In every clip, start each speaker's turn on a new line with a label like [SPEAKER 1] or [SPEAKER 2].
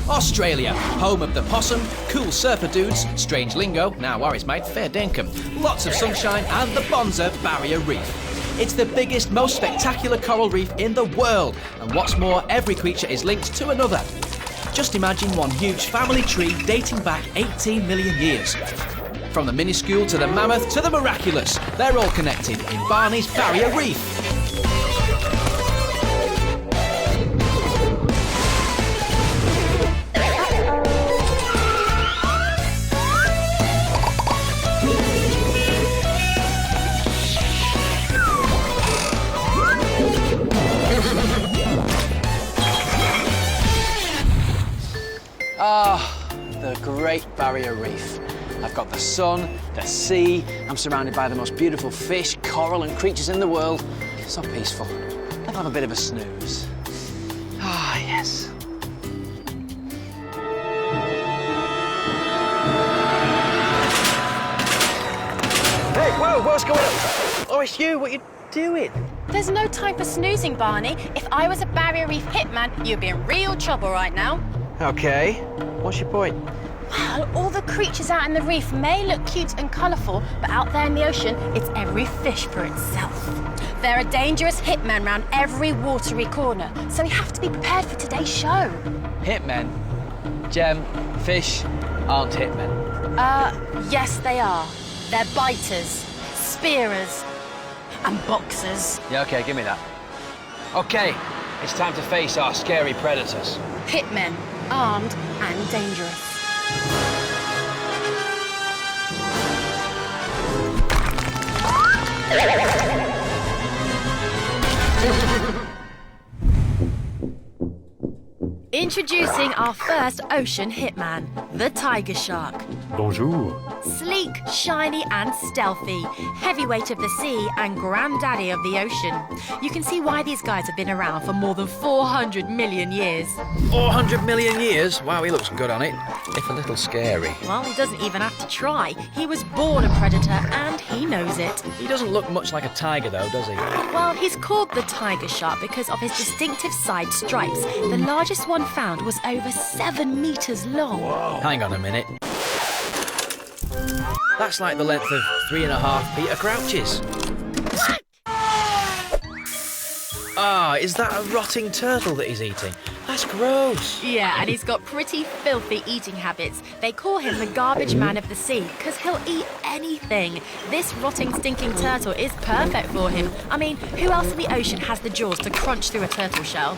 [SPEAKER 1] Australia, home of the possum, cool surfer dudes, strange lingo, now worries mate, fair dinkum, lots of sunshine and the Bonza Barrier Reef. It's the biggest, most spectacular coral reef in the world, and what's more, every creature is linked to another. Just imagine one huge family tree dating back 18 million years. From the minuscule to the mammoth to the miraculous, they're all connected in Barney's Barrier Reef. The Great Barrier Reef. I've got the sun, the sea, I'm surrounded by the most beautiful fish, coral and creatures in the world. So peaceful. I'll have a bit of a snooze. Ah, yes. Hey, whoa, what's going on? Oh, it's you, what are you doing?
[SPEAKER 2] There's no time for snoozing, Barney. If I was a Barrier Reef hitman, you'd be in real trouble right now.
[SPEAKER 1] Okay, what's your point?
[SPEAKER 2] Well, all the creatures out in the reef may look cute and colourful, but out there in the ocean, it's every fish for itself. There are dangerous hitmen round every watery corner, so we have to be prepared for today's show.
[SPEAKER 1] Hitmen? Jem, fish aren't hitmen.
[SPEAKER 2] Yes they are. They're biters, spearers, and boxers.
[SPEAKER 1] Yeah, okay, give me that. Okay, it's time to face our scary predators.
[SPEAKER 2] Hitmen, armed and dangerous. Introducing our first ocean hitman, the tiger shark.
[SPEAKER 3] Bonjour.
[SPEAKER 2] Sleek, shiny and stealthy, heavyweight of the sea and granddaddy of the ocean. You can see why these guys have been around for more than 400 million years.
[SPEAKER 1] 400 million years? Wow, he looks good on it, if a little scary.
[SPEAKER 2] Well, he doesn't even have to try. He was born a predator and he knows it.
[SPEAKER 1] He doesn't look much like a tiger though, does he?
[SPEAKER 2] Well, he's called the tiger shark because of his distinctive side stripes. The largest one found was over 7 meters long.
[SPEAKER 1] Whoa. Hang on a minute. That's like the length of 3.5 Peter Crouches.
[SPEAKER 2] What?
[SPEAKER 1] Ah, is that a rotting turtle that he's eating? That's gross.
[SPEAKER 2] Yeah, and he's got pretty filthy eating habits. They call him the garbage man of the sea because he'll eat anything. This rotting, stinking turtle is perfect for him. I mean, who else in the ocean has the jaws to crunch through a turtle shell?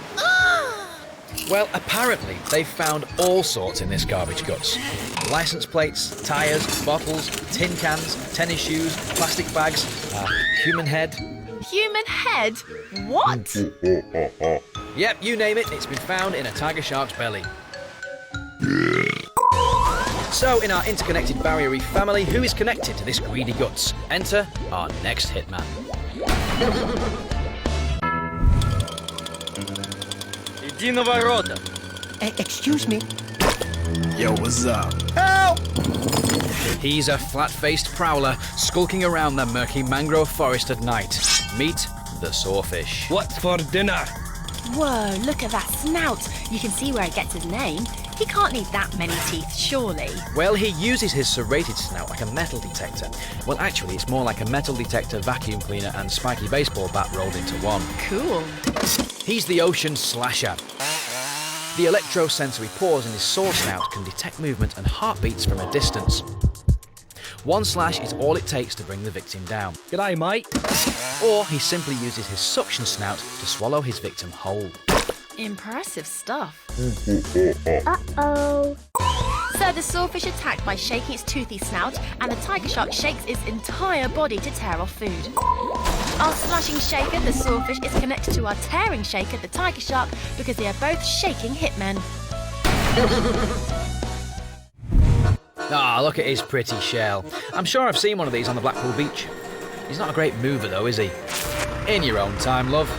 [SPEAKER 1] Well, apparently they've found all sorts in this garbage guts. License plates, tyres, bottles, tin cans, tennis shoes, plastic bags, human head.
[SPEAKER 2] Human head? What?
[SPEAKER 1] Yep, you name it, it's been found in a tiger shark's belly. So, in our interconnected Barrier Reef family, who is connected to this greedy guts? Enter our next hitman.
[SPEAKER 4] Иди на ворота.
[SPEAKER 5] Excuse me.
[SPEAKER 4] Yo, what's up?
[SPEAKER 5] Help!
[SPEAKER 1] He's a flat-faced prowler skulking around the murky mangrove forest at night. Meet the sawfish.
[SPEAKER 4] What's for dinner?
[SPEAKER 2] Whoa, look at that snout. You can see where it gets his name. He can't need that many teeth, surely.
[SPEAKER 1] Well, he uses his serrated snout like a metal detector. Well, actually, it's more like a metal detector, vacuum cleaner and spiky baseball bat rolled into one.
[SPEAKER 2] Cool.
[SPEAKER 1] He's the ocean slasher. The electrosensory pores in his saw snout can detect movement and heartbeats from a distance. One slash is all it takes to bring the victim down.
[SPEAKER 4] G'day, mate.
[SPEAKER 1] Or he simply uses his suction snout to swallow his victim whole.
[SPEAKER 2] Impressive stuff.
[SPEAKER 6] Uh-oh.
[SPEAKER 2] So the sawfish attacked by shaking its toothy snout, and the tiger shark shakes its entire body to tear off food. Our slashing shaker, the sawfish, is connected to our tearing shaker, the tiger shark, because they are both shaking hitmen.
[SPEAKER 1] Ah, look at his pretty shell. I'm sure I've seen one of these on the Blackpool beach. He's not a great mover though, is he? In your own time, love.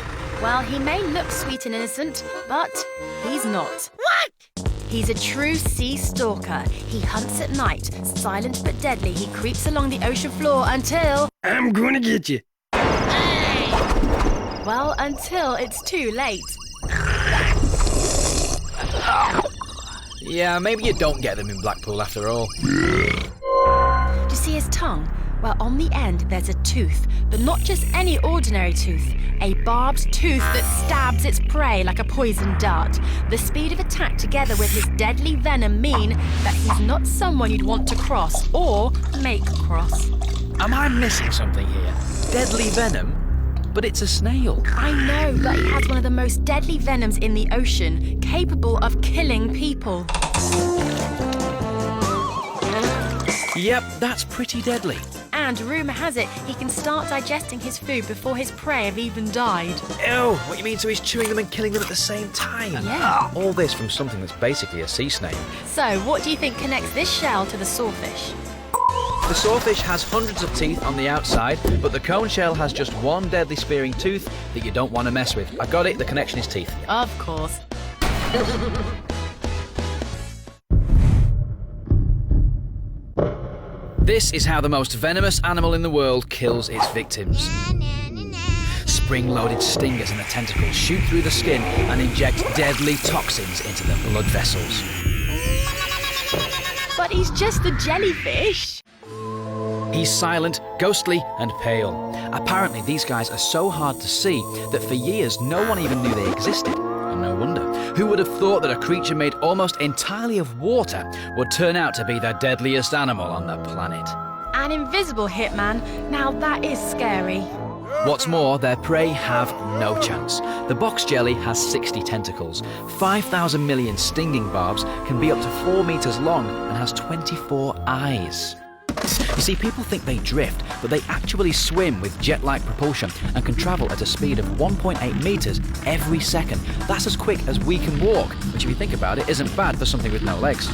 [SPEAKER 2] Well, he may look sweet and innocent, but he's not. What? He's a true sea stalker. He hunts at night. Silent but deadly, he creeps along the ocean floor until...
[SPEAKER 4] I'm gonna get you.
[SPEAKER 2] Well, until it's too late.
[SPEAKER 1] Yeah, maybe you don't get them in Blackpool after all.
[SPEAKER 2] Do you see his tongue? Well, on the end there's a tooth, but not just any ordinary tooth. A barbed tooth that stabs its prey like a poisoned dart. The speed of attack together with his deadly venom mean that he's not someone you'd want to cross or make cross.
[SPEAKER 1] Am I missing something here? Deadly venom? But it's a snail.
[SPEAKER 2] I know, but he has one of the most deadly venoms in the ocean, capable of killing people.
[SPEAKER 1] Yep, that's pretty deadly.
[SPEAKER 2] And rumour has it, he can start digesting his food before his prey have even died.
[SPEAKER 1] Ew, what you mean, so he's chewing them and killing them at the same time?
[SPEAKER 2] Yeah.
[SPEAKER 1] All this from something that's basically a sea snail.
[SPEAKER 2] So, what do you think connects this shell to the sawfish?
[SPEAKER 1] The sawfish has hundreds of teeth on the outside, but the cone shell has just one deadly spearing tooth that you don't want to mess with. I got it, the connection is teeth.
[SPEAKER 2] Of course.
[SPEAKER 1] This is how the most venomous animal in the world kills its victims. Spring-loaded stingers and the tentacles shoot through the skin and inject deadly toxins into the blood vessels.
[SPEAKER 2] But he's just a jellyfish.
[SPEAKER 1] He's silent, ghostly, and pale. Apparently, these guys are so hard to see that for years no one even knew they existed. And no wonder. Who would have thought that a creature made almost entirely of water would turn out to be the deadliest animal on the planet?
[SPEAKER 2] An invisible hitman. Now that is scary.
[SPEAKER 1] What's more, their prey have no chance. The box jelly has 60 tentacles. 5,000 million stinging barbs, can be up to 4 meters long, and has 24 eyes. You see, people think they drift, but they actually swim with jet-like propulsion and can travel at a speed of 1.8 meters every second. That's as quick as we can walk, which if you think about it, isn't bad for something with no legs.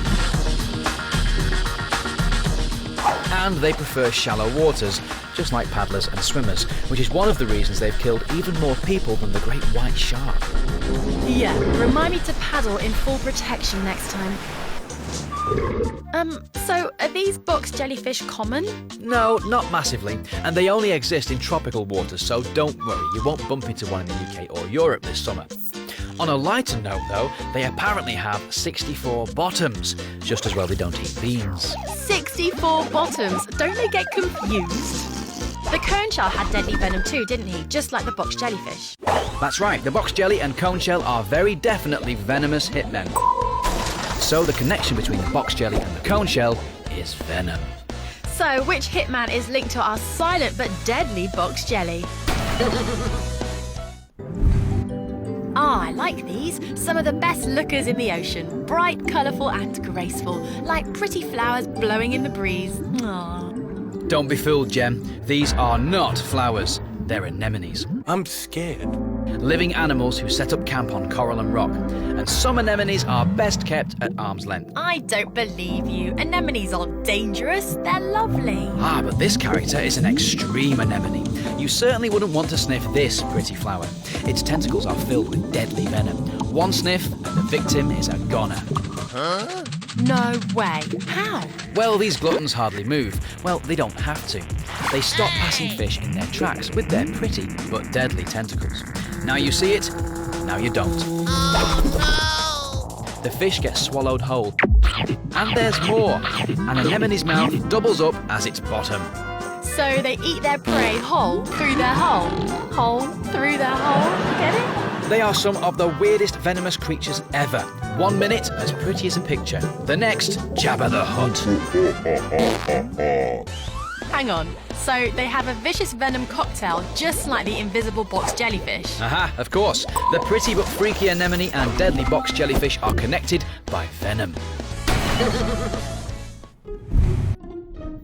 [SPEAKER 1] And they prefer shallow waters, just like paddlers and swimmers, which is one of the reasons they've killed even more people than the great white shark.
[SPEAKER 2] Yeah, remind me to paddle in full protection next time. So are these box jellyfish common?
[SPEAKER 1] No, not massively, and they only exist in tropical waters, so don't worry, you won't bump into one in the UK or Europe this summer. On a lighter note, though, they apparently have 64 bottoms. Just as well they don't eat beans.
[SPEAKER 2] 64 bottoms. Don't they get confused? The cone shell had deadly venom too, didn't he? Just like the box jellyfish.
[SPEAKER 1] That's right, the box jelly and cone shell are very definitely venomous hitmen. So the connection between the box jelly and the cone shell is venom.
[SPEAKER 2] So which hitman is linked to our silent but deadly box jelly? I like these. Some of the best lookers in the ocean. Bright, colourful and graceful, like pretty flowers blowing in the breeze. Aww.
[SPEAKER 1] Don't be fooled, Jem. These are not flowers. They're anemones.
[SPEAKER 4] I'm scared.
[SPEAKER 1] Living animals who set up camp on coral and rock. And some anemones are best kept at arm's length.
[SPEAKER 2] I don't believe you. Anemones aren't dangerous. They're lovely.
[SPEAKER 1] Ah, but this character is an extreme anemone. You certainly wouldn't want to sniff this pretty flower. Its tentacles are filled with deadly venom. One sniff and the victim is a goner.
[SPEAKER 4] Huh?
[SPEAKER 2] No way. How?
[SPEAKER 1] Well, these gluttons hardly move. Well, they don't have to. They stop passing fish in their tracks with their pretty but deadly tentacles. Now you see it, now you don't. The fish gets swallowed whole. And there's more. An anemone's mouth doubles up as its bottom.
[SPEAKER 2] So they eat their prey whole through their hole. Hole through their hole. Get it?
[SPEAKER 1] They are some of the weirdest venomous creatures ever. 1 minute, as pretty as a picture. The next, Jabba the Hutt.
[SPEAKER 2] Hang on. So they have a vicious venom cocktail just like the invisible box jellyfish.
[SPEAKER 1] Aha, of course. The pretty but freaky anemone and deadly box jellyfish are connected by venom.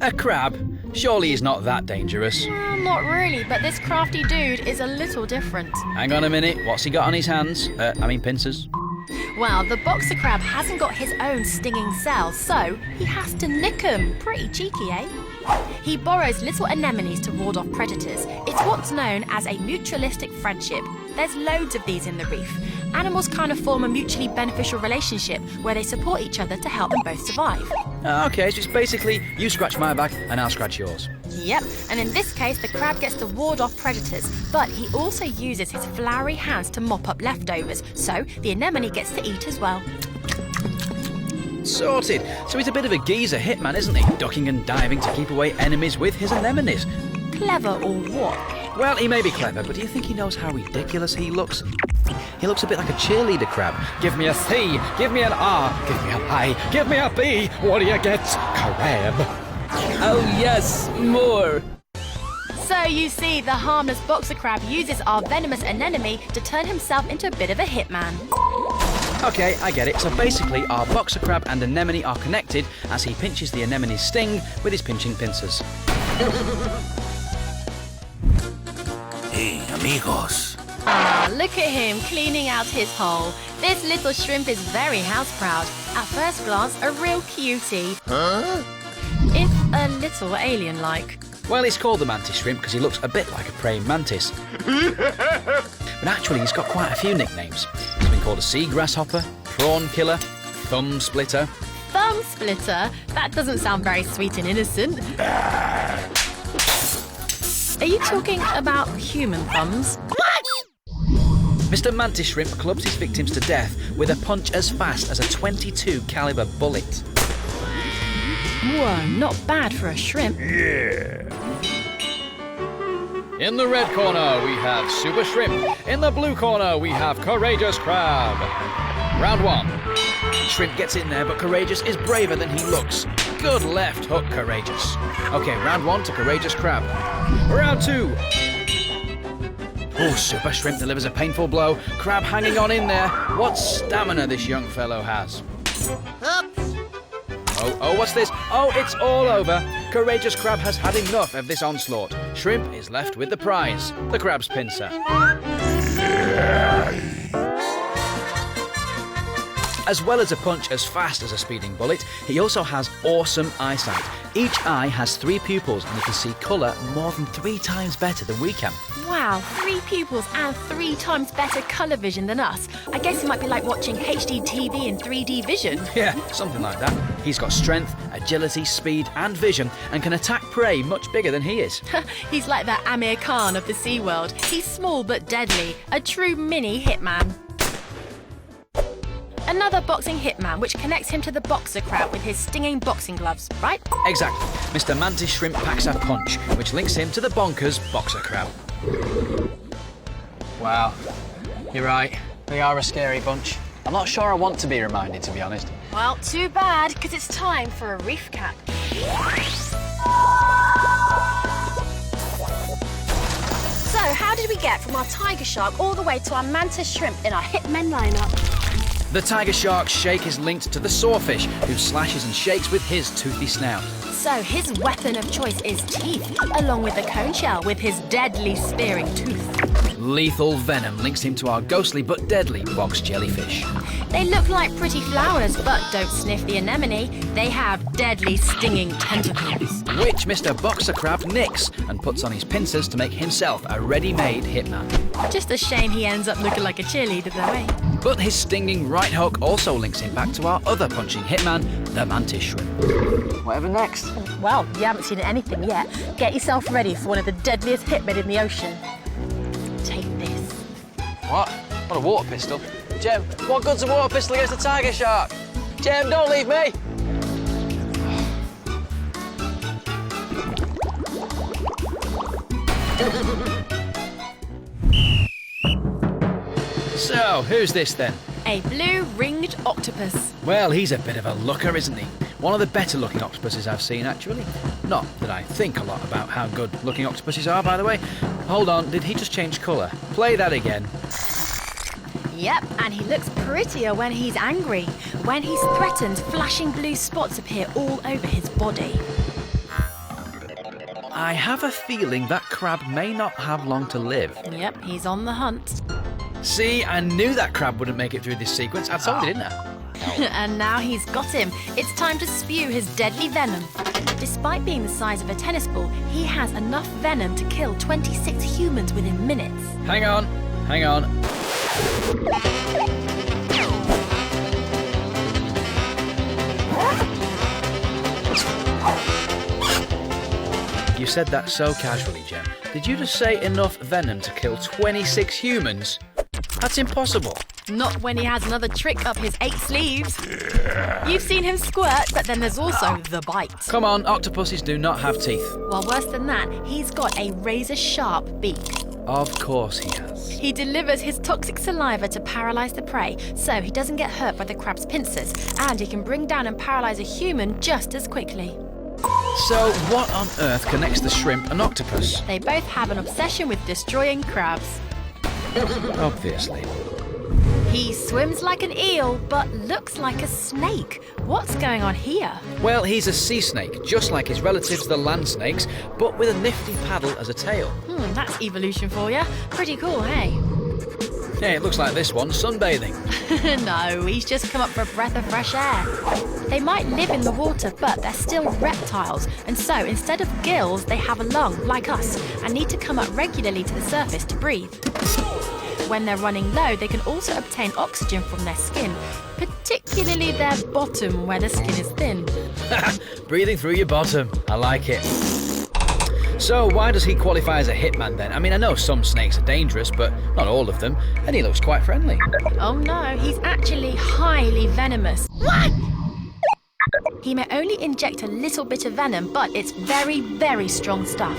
[SPEAKER 1] A crab? Surely he's not that dangerous.
[SPEAKER 2] Well, not really, but this crafty dude is a little different.
[SPEAKER 1] Hang on a minute, what's he got on his hands? Pincers.
[SPEAKER 2] Well, the boxer crab hasn't got his own stinging cells, so he has to nick 'em. Pretty cheeky, eh? He borrows little anemones to ward off predators. It's what's known as a mutualistic friendship. There's loads of these in the reef. Animals kind of form a mutually beneficial relationship where they support each other to help them both survive.
[SPEAKER 1] Okay, so it's basically you scratch my back and I'll scratch yours.
[SPEAKER 2] Yep, and in this case the crab gets to ward off predators, but he also uses his flowery hands to mop up leftovers, so the anemone gets to eat as well.
[SPEAKER 3] Sorted. So he's a bit of a geezer hitman, isn't he? Ducking and diving to keep away enemies with his anemones.
[SPEAKER 2] Clever or what?
[SPEAKER 3] Well, he may be clever, but do you think he knows how ridiculous he looks? He looks a bit like a cheerleader crab. Give me a C, give me an R, give me an I, give me a B. What do you get? Crab.
[SPEAKER 6] Oh yes, more.
[SPEAKER 2] So you see, the harmless boxer crab uses our venomous anemone to turn himself into a bit of a hitman.
[SPEAKER 3] Okay, I get it. So basically, our boxer crab and anemone are connected as he pinches the anemone's sting with his pinching pincers.
[SPEAKER 4] Hey, amigos.
[SPEAKER 2] Ah, look at him cleaning out his hole. This little shrimp is very house proud. At first glance, a real cutie.
[SPEAKER 4] Huh?
[SPEAKER 2] If a little alien-like.
[SPEAKER 3] Well, he's called the mantis shrimp because he looks a bit like a praying mantis. But actually, he's got quite a few nicknames. He's been called a sea grasshopper, prawn killer, thumb splitter.
[SPEAKER 2] Thumb splitter? That doesn't sound very sweet and innocent. Are you talking about human thumbs?
[SPEAKER 3] Mr. Mantis Shrimp clubs his victims to death with a punch as fast as a .22 caliber bullet.
[SPEAKER 2] Whoa, not bad for a shrimp.
[SPEAKER 3] In the red corner, we have Super Shrimp. In the blue corner, we have Courageous Crab. Round one. Shrimp gets in there, but Courageous is braver than he looks. Good left hook, Courageous. Okay, round one to Courageous Crab. Round two. Oh, Super Shrimp delivers a painful blow. Crab hanging on in there. What stamina this young fellow has. Oh, what's this? Oh, it's all over. Courageous Crab has had enough of this onslaught. Shrimp is left with the prize, the crab's pincer. As well as a punch as fast as a speeding bullet, he also has awesome eyesight. Each eye has 3 pupils and he can see colour more than 3 times better than we can.
[SPEAKER 2] Wow, 3 pupils and 3 times better colour vision than us. I guess it might be like watching HD TV in 3D vision.
[SPEAKER 3] Yeah, something like that. He's got strength, agility, speed and vision and can attack prey much bigger than he is.
[SPEAKER 2] He's like that Amir Khan of the Sea World. He's small but deadly, a true mini hitman. Another boxing hitman, which connects him to the boxer crab with his stinging boxing gloves, right?
[SPEAKER 3] Exactly. Mr. Mantis Shrimp packs a punch, which links him to the bonkers boxer crab.
[SPEAKER 7] Wow, you're right. They are a scary bunch. I'm not sure I want to be reminded, to be honest.
[SPEAKER 2] Well, too bad, because it's time for a reef cap. So, how did we get from our tiger shark all the way to our mantis shrimp in our hitmen lineup?
[SPEAKER 3] The tiger shark's shake is linked to the sawfish, who slashes and shakes with his toothy snout.
[SPEAKER 2] So his weapon of choice is teeth, along with the cone shell with his deadly spearing tooth.
[SPEAKER 3] Lethal venom links him to our ghostly but deadly box jellyfish.
[SPEAKER 2] They look like pretty flowers, but don't sniff the anemone. They have deadly stinging tentacles.
[SPEAKER 3] Which Mr. Boxer Crab nicks and puts on his pincers to make himself a ready-made hitman.
[SPEAKER 2] Just a shame he ends up looking like a cheerleader though, eh?
[SPEAKER 3] But his stinging right hook also links him back to our other punching hitman, the Mantis Shrimp.
[SPEAKER 7] Whatever next.
[SPEAKER 2] Well, you haven't seen anything yet. Get yourself ready for one of the deadliest hitmen in the ocean. Take this.
[SPEAKER 7] What? What a water pistol? Jem, what good's a water pistol against a tiger shark? Jem, don't leave me!
[SPEAKER 3] So, who's this then?
[SPEAKER 2] A blue ringed octopus.
[SPEAKER 3] Well, he's a bit of a looker, isn't he? One of the better looking octopuses I've seen, actually. Not that I think a lot about how good looking octopuses are, by the way. Hold on, did he just change colour? Play that again.
[SPEAKER 2] Yep, and he looks prettier when he's angry. When he's threatened, flashing blue spots appear all over his body.
[SPEAKER 3] I have a feeling that crab may not have long to live.
[SPEAKER 2] Yep, he's on the hunt.
[SPEAKER 3] See, I knew that crab wouldn't make it through this sequence. I told you, didn't I?
[SPEAKER 2] And now he's got him. It's time to spew his deadly venom. Despite being the size of a tennis ball, he has enough venom to kill 26 humans within minutes.
[SPEAKER 3] Hang on, hang on. You said that so casually, Jem. Did you just say enough venom to kill 26 humans? That's impossible.
[SPEAKER 2] Not when he has another trick up his 8 sleeves. You've seen him squirt, but then there's also the bite.
[SPEAKER 3] Come on, octopuses do not have teeth.
[SPEAKER 2] Well, worse than that, he's got a razor-sharp beak.
[SPEAKER 3] Of course he has.
[SPEAKER 2] He delivers his toxic saliva to paralyze the prey, so he doesn't get hurt by the crab's pincers, and he can bring down and paralyze a human just as quickly.
[SPEAKER 3] So, what on earth connects the shrimp and octopus?
[SPEAKER 2] They both have an obsession with destroying crabs.
[SPEAKER 3] Obviously.
[SPEAKER 2] He swims like an eel, but looks like a snake. What's going on here?
[SPEAKER 3] Well, he's a sea snake, just like his relatives the land snakes, but with a nifty paddle as a tail.
[SPEAKER 2] That's evolution for you. Pretty cool, hey?
[SPEAKER 3] Yeah, it looks like this one, sunbathing.
[SPEAKER 2] No, he's just come up for a breath of fresh air. They might live in the water, but they're still reptiles, and so instead of gills, they have a lung, like us, and need to come up regularly to the surface to breathe. When they're running low, they can also obtain oxygen from their skin, particularly their bottom where the skin is thin.
[SPEAKER 3] Breathing through your bottom. I like it. So why does he qualify as a hitman then? I mean, I know some snakes are dangerous, but not all of them, and he looks quite friendly.
[SPEAKER 2] Oh no, he's actually highly venomous. What? He may only inject a little bit of venom, but it's very, very strong stuff.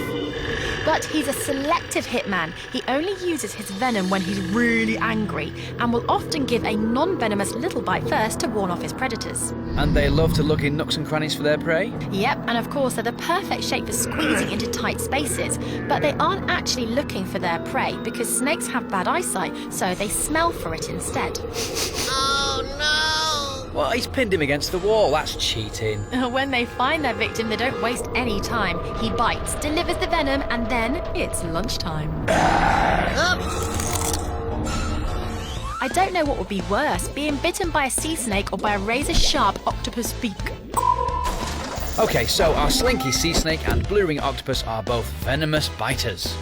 [SPEAKER 2] But he's a selective hitman. He only uses his venom when he's really angry and will often give a non-venomous little bite first to warn off his predators.
[SPEAKER 3] And they love to look in nooks and crannies for their prey?
[SPEAKER 2] Yep, and of course they're the perfect shape for squeezing into tight spaces. But they aren't actually looking for their prey because snakes have bad eyesight, so they smell for it instead.
[SPEAKER 3] Well, he's pinned him against the wall. That's cheating.
[SPEAKER 2] When they find their victim, they don't waste any time. He bites, delivers the venom, and then it's lunchtime. I don't know what would be worse, being bitten by a sea snake or by a razor-sharp octopus beak.
[SPEAKER 3] Okay, so our slinky sea snake and blue-ring octopus are both venomous biters.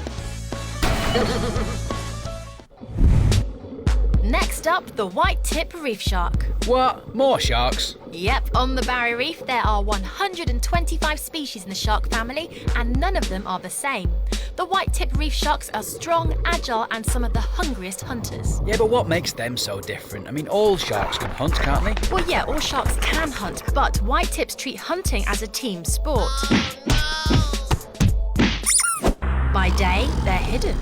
[SPEAKER 2] Next up, the white-tip reef shark.
[SPEAKER 3] What? More sharks?
[SPEAKER 2] Yep, on the Barrier Reef there are 125 species in the shark family, and none of them are the same. The white-tip reef sharks are strong, agile, and some of the hungriest hunters.
[SPEAKER 3] Yeah, but what makes them so different? I mean, all sharks can hunt, can't they?
[SPEAKER 2] Well, yeah, all sharks can hunt, but white-tips treat hunting as a team sport. By day, they're hidden.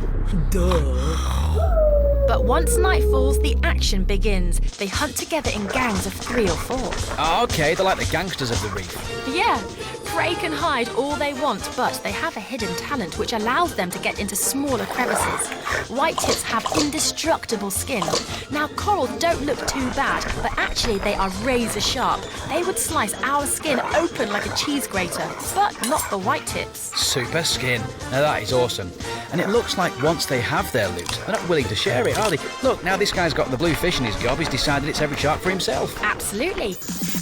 [SPEAKER 2] But once night falls, the action begins. They hunt together in gangs of 3 or 4.
[SPEAKER 3] Ah, okay, they're like the gangsters of the reef.
[SPEAKER 2] Yeah, prey can hide all they want, but they have a hidden talent which allows them to get into smaller crevices. White tips have indestructible skin. Now, corals don't look too bad, but actually they are razor sharp. They would slice our skin open like a cheese grater, but not the white tips.
[SPEAKER 3] Super skin. Now that is awesome. And it looks like once they have their loot, they're not willing to share it, are they? Look, now this guy's got the blue fish in his gob, he's decided it's every shark for himself.
[SPEAKER 2] Absolutely.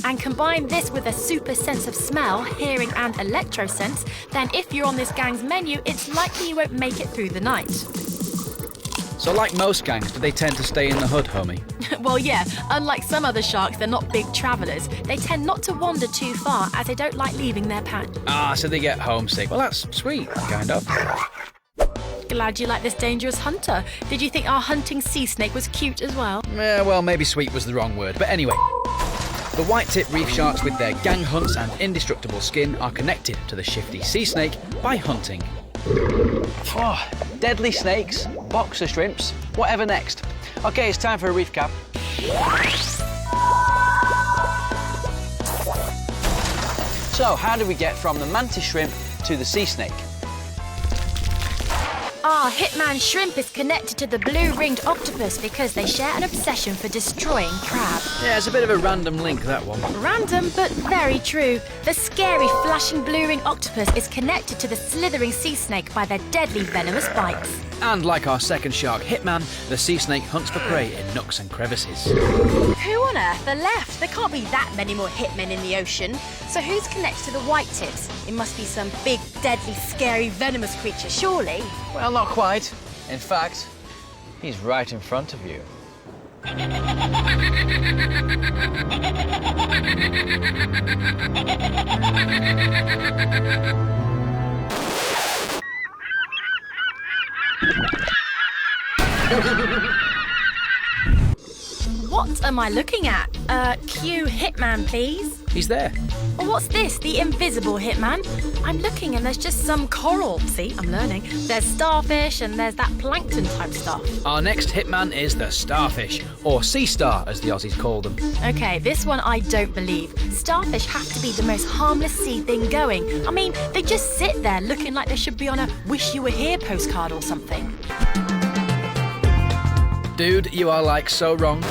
[SPEAKER 2] And combine this with a super sense of smell, hearing and electro-sense, then if you're on this gang's menu, it's likely you won't make it through the night.
[SPEAKER 3] So like most gangs, do they tend to stay in the hood, homie?
[SPEAKER 2] Well, yeah, unlike some other sharks, they're not big travellers. They tend not to wander too far as they don't like leaving their pack.
[SPEAKER 3] Ah, so they get homesick. Well, that's sweet, kind of.
[SPEAKER 2] Glad you like this dangerous hunter. Did you think our hunting sea snake was cute as well?
[SPEAKER 3] Well, maybe sweet was the wrong word, but anyway. The white-tip reef sharks with their gang hunts and indestructible skin are connected to the shifty sea snake by hunting.
[SPEAKER 7] Oh, deadly snakes, boxer shrimps, whatever next. Okay, it's time for a reef cap. So, how do we get from the mantis shrimp to the sea snake?
[SPEAKER 2] Our hitman shrimp is connected to the blue-ringed octopus because they share an obsession for destroying crab.
[SPEAKER 3] Yeah, it's a bit of a random link, that one.
[SPEAKER 2] Random, but very true. The scary, flashing blue-ringed octopus is connected to the slithering sea snake by their deadly venomous bites.
[SPEAKER 3] And like our second shark, Hitman, the sea snake hunts for prey in nooks and crevices.
[SPEAKER 2] Who on earth are left? There can't be that many more hitmen in the ocean. So who's connected to the white tips? It must be some big, deadly, scary, venomous creature, surely.
[SPEAKER 7] Well, not quite. In fact, he's right in front of you.
[SPEAKER 2] am I looking at? Cue Hitman, please.
[SPEAKER 3] He's there.
[SPEAKER 2] What's this? The invisible Hitman? I'm looking and there's just some coral. See, I'm learning. There's starfish and there's that plankton type stuff.
[SPEAKER 3] Our next hitman is the starfish, or sea star as the Aussies call them.
[SPEAKER 2] Okay, this one I don't believe. Starfish have to be the most harmless sea thing going. I mean, they just sit there looking like they should be on a Wish You Were Here postcard or something.
[SPEAKER 3] Dude, you are like so wrong.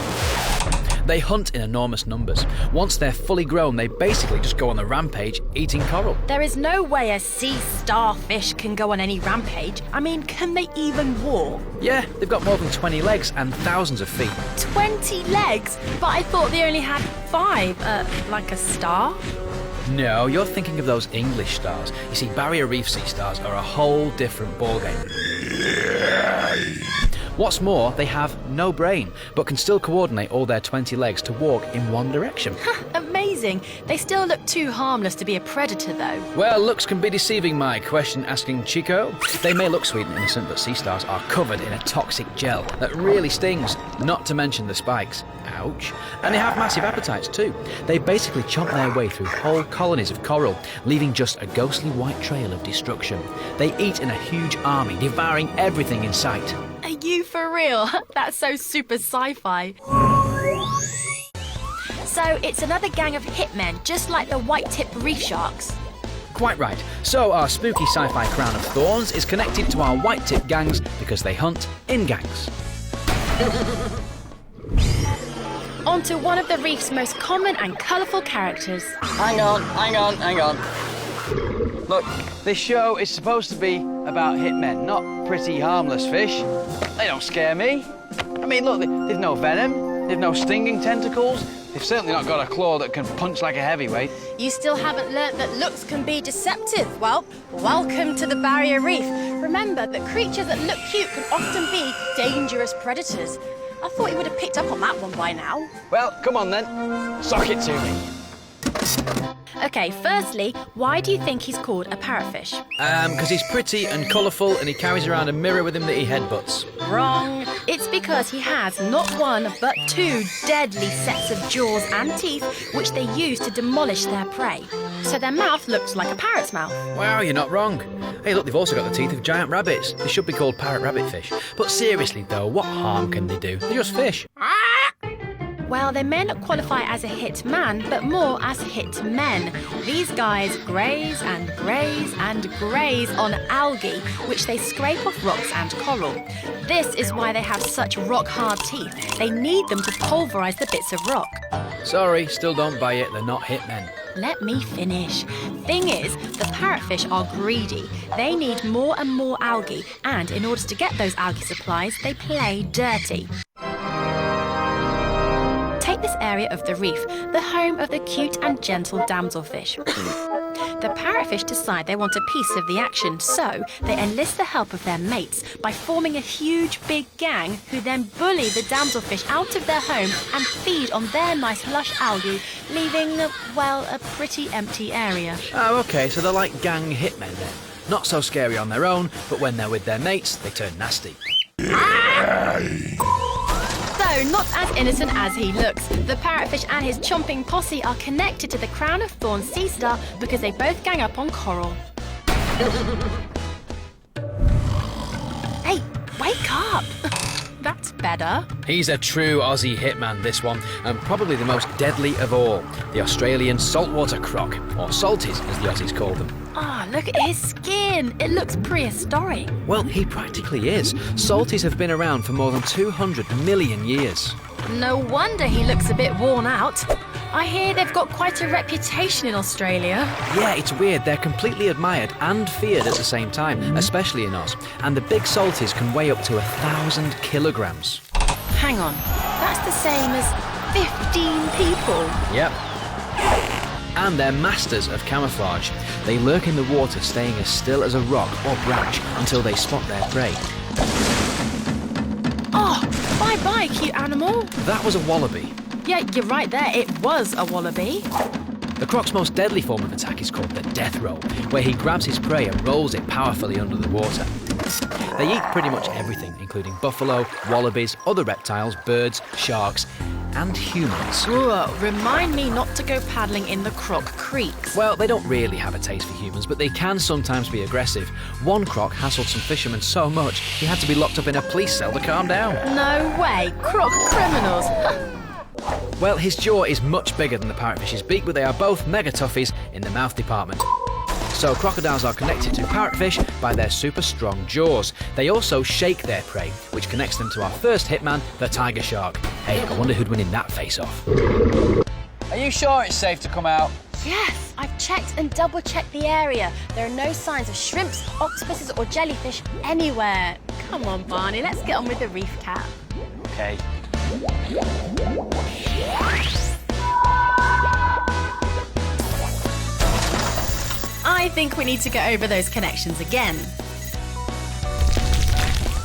[SPEAKER 3] They hunt in enormous numbers. Once they're fully grown, they basically just go on the rampage eating coral.
[SPEAKER 2] There is no way a sea starfish can go on any rampage. I mean, can they even walk?
[SPEAKER 3] Yeah, they've got more than 20 legs and thousands of feet.
[SPEAKER 2] 20 legs? But I thought they only had 5, like a star?
[SPEAKER 3] No, you're thinking of those English stars. You see, barrier reef sea stars are a whole different ballgame. What's more, they have no brain, but can still coordinate all their 20 legs to walk in one direction.
[SPEAKER 2] Amazing. They still look too harmless to be a predator, though.
[SPEAKER 3] Well, looks can be deceiving, my question-asking Chico. They may look sweet and innocent, but sea stars are covered in a toxic gel that really stings, not to mention the spikes. Ouch. And they have massive appetites, too. They basically chomp their way through whole colonies of coral, leaving just a ghostly white trail of destruction. They eat in a huge army, devouring everything in sight.
[SPEAKER 2] Are you for real? That's so super sci-fi. So it's another gang of hitmen, just like the white-tip reef sharks.
[SPEAKER 3] Quite right. So our spooky sci-fi crown of thorns is connected to our white-tip gangs because they hunt in gangs.
[SPEAKER 2] On to one of the reef's most common and colourful characters.
[SPEAKER 7] Hang on. Look, this show is supposed to be about hitmen, not pretty harmless fish. They don't scare me. I mean, look, they've no venom, they've no stinging tentacles, they've certainly not got a claw that can punch like a heavyweight.
[SPEAKER 2] You still haven't learnt that looks can be deceptive. Well, welcome to the Barrier Reef. Remember that creatures that look cute can often be dangerous predators. I thought you would have picked up on that one by now.
[SPEAKER 7] Well, come on then, sock it to me.
[SPEAKER 2] Okay, firstly, why do you think he's called a parrotfish?
[SPEAKER 3] Because he's pretty and colourful and he carries around a mirror with him that he headbutts.
[SPEAKER 2] Wrong. It's because he has not one, but 2 deadly sets of jaws and teeth which they use to demolish their prey. So their mouth looks like a parrot's mouth.
[SPEAKER 3] Wow, you're not wrong. Hey, look, they've also got the teeth of giant rabbits. They should be called parrot-rabbit fish. But seriously, though, what harm can they do? They're just fish.
[SPEAKER 2] Well, they may not qualify as a hit man, but more as hit men. These guys graze and graze and graze on algae, which they scrape off rocks and coral. This is why they have such rock-hard teeth. They need them to pulverise the bits of rock.
[SPEAKER 3] Sorry, still don't buy it. They're not hitmen.
[SPEAKER 2] Let me finish. Thing is, the parrotfish are greedy. They need more and more algae, and in order to get those algae supplies, they play dirty. Take this area of the reef, the home of the cute and gentle damselfish. The parrotfish decide they want a piece of the action, so they enlist the help of their mates by forming a huge big gang who then bully the damselfish out of their home and feed on their nice lush algae, leaving, well, a pretty empty area.
[SPEAKER 3] Oh, okay, so they're like gang hitmen then. Not so scary on their own, but when they're with their mates, they turn nasty.
[SPEAKER 2] So, not as innocent as he looks. The parrotfish and his chomping posse are connected to the crown of thorns sea star because they both gang up on coral. Hey, wake up! That's better.
[SPEAKER 3] He's a true Aussie hitman, this one, and probably the most deadly of all, the Australian saltwater croc, or salties as the Aussies call them.
[SPEAKER 2] Ah, look at his skin. It looks prehistoric.
[SPEAKER 3] Well, he practically is. Salties have been around for more than 200 million years.
[SPEAKER 2] No wonder he looks a bit worn out. I hear they've got quite a reputation in Australia.
[SPEAKER 3] Yeah, it's weird. They're completely admired and feared at the same time, especially in Oz. And the big salties can weigh up to 1,000 kilograms.
[SPEAKER 2] Hang on, that's the same as 15 people.
[SPEAKER 3] Yep. And they're masters of camouflage. They lurk in the water, staying as still as a rock or branch until they spot their prey.
[SPEAKER 2] Oh, bye-bye, cute animal.
[SPEAKER 3] That was a wallaby.
[SPEAKER 2] Yeah, you're right there. It was a wallaby.
[SPEAKER 3] The croc's most deadly form of attack is called the death roll, where he grabs his prey and rolls it powerfully under the water. They eat pretty much everything, including buffalo, wallabies, other reptiles, birds, sharks, and humans.
[SPEAKER 2] Ooh, remind me not to go paddling in the croc creeks.
[SPEAKER 3] Well, they don't really have a taste for humans, but they can sometimes be aggressive. One croc hassled some fishermen so much he had to be locked up in a police cell to calm down.
[SPEAKER 2] No way, croc criminals.
[SPEAKER 3] Well, his jaw is much bigger than the parrotfish's beak, but they are both mega toughies in the mouth department. So crocodiles are connected to parrotfish by their super strong jaws. They also shake their prey, which connects them to our first hitman, the tiger shark. Hey, I wonder who'd win in that face-off.
[SPEAKER 7] Are you sure it's safe to come out?
[SPEAKER 2] Yes, I've checked and double-checked the area. There are no signs of shrimps, octopuses or jellyfish anywhere. Come on, Barney, let's get on with the reef cap.
[SPEAKER 7] Okay.
[SPEAKER 2] I think we need to go over those connections again.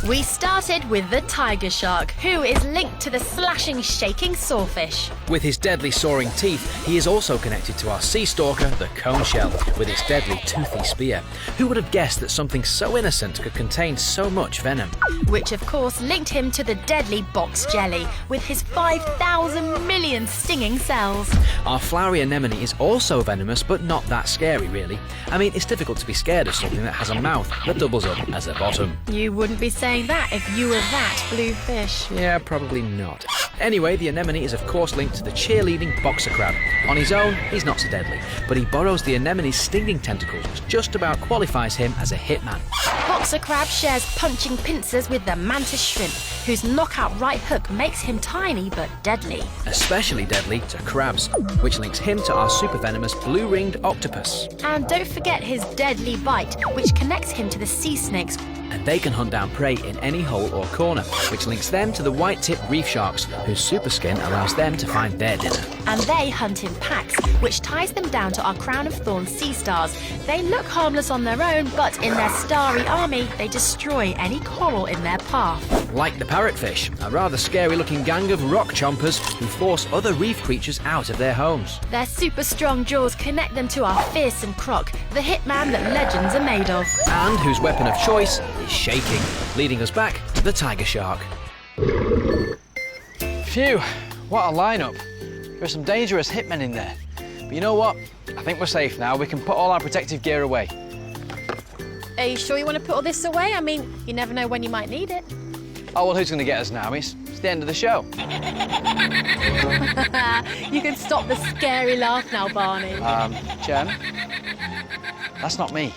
[SPEAKER 2] We started with the tiger shark, who is linked to the slashing, shaking sawfish.
[SPEAKER 3] With his deadly soaring teeth, he is also connected to our sea stalker, the cone shell, with its deadly toothy spear. Who would have guessed that something so innocent could contain so much venom?
[SPEAKER 2] Which, of course, linked him to the deadly box jelly, with his 5,000 million stinging cells.
[SPEAKER 3] Our flowery anemone is also venomous, but not that scary, really. I mean, it's difficult to be scared of something that has a mouth that doubles up as a bottom.
[SPEAKER 2] You wouldn't be saying that if you were that blue fish.
[SPEAKER 3] Yeah, probably not. Anyway, the anemone is of course linked to the cheerleading boxer crab. On his own, he's not so deadly, but he borrows the anemone's stinging tentacles, which just about qualifies him as a hitman.
[SPEAKER 2] Boxer crab shares punching pincers with the mantis shrimp, whose knockout right hook makes him tiny but deadly.
[SPEAKER 3] Especially deadly to crabs, which links him to our super venomous blue-ringed octopus.
[SPEAKER 2] And don't forget his deadly bite, which connects him to the sea snakes.
[SPEAKER 3] And they can hunt down prey in any hole or corner, which links them to the white-tipped reef sharks, whose super skin allows them to find their dinner.
[SPEAKER 2] And they hunt in packs, which ties them down to our crown of thorns sea stars. They look harmless on their own, but in their starry army, they destroy any coral in their path.
[SPEAKER 3] Like the parrotfish, a rather scary-looking gang of rock chompers who force other reef creatures out of their homes.
[SPEAKER 2] Their super strong jaws connect them to our fearsome croc, the hitman that legends are made of.
[SPEAKER 3] And whose weapon of choice is shaking, leading us back to the tiger shark.
[SPEAKER 7] Phew, what a lineup. There are some dangerous hitmen in there. But you know what? I think we're safe now. We can put all our protective gear away.
[SPEAKER 2] Are you sure you want to put all this away? I mean, you never know when you might need it.
[SPEAKER 7] Oh, well, who's going to get us now? It's the end of the show.
[SPEAKER 2] You can stop the scary laugh now, Barney.
[SPEAKER 7] Jem? That's not me.